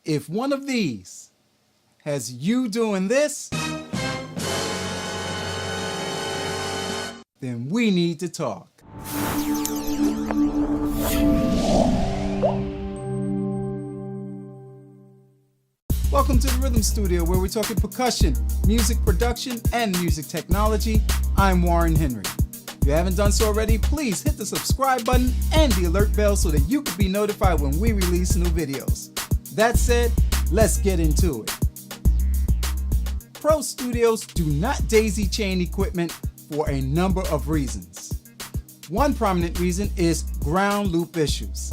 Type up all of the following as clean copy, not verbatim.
If one of these has you doing this, then we need to talk. Welcome to the Rhythm Studio, where we're talking percussion, music production, and music technology. I'm Warren Henry. If you haven't done so already, please hit the subscribe button and the alert bell so that you can be notified when we release new videos. That said, let's get into it. Pro studios do not daisy chain equipment for a number of reasons. One prominent reason is ground loop issues.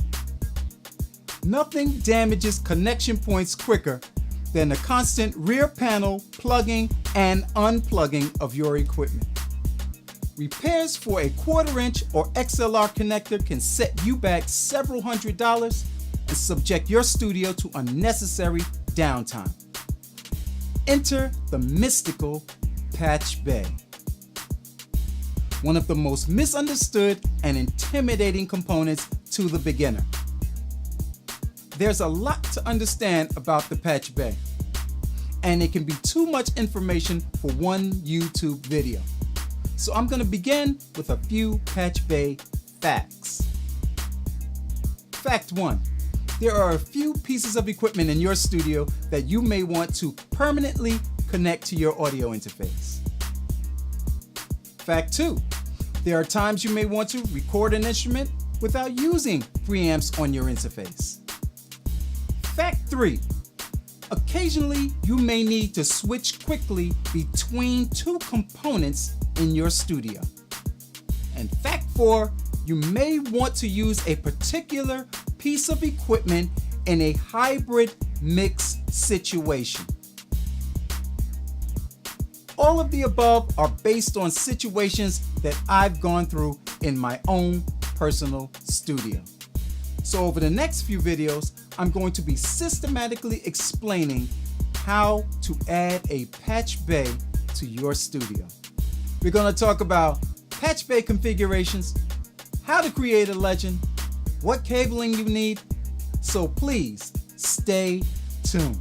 Nothing damages connection points quicker than the constant rear panel plugging and unplugging of your equipment. Repairs for a 1/4 inch or XLR connector can set you back several $100s and subject your studio to unnecessary downtime. Enter the mystical Patchbay, one of the most misunderstood and intimidating components to the beginner. There's a lot to understand about the Patchbay, and it can be too much information for one YouTube video. So I'm going to begin with a few Patchbay facts. Fact 1. There are a few pieces of equipment in your studio that you may want to permanently connect to your audio interface. Fact 2. There are times you may want to record an instrument without using preamps on your interface. Fact 3. Occasionally, you may need to switch quickly between two components in your studio. And fact 4, you may want to use a particular piece of equipment in a hybrid mix situation. All of the above are based on situations that I've gone through in my own personal studio. So over the next few videos, I'm going to be systematically explaining how to add a Patchbay to your studio. We're going to talk about Patchbay configurations, how to create a legend, what cabling you need, so please stay tuned.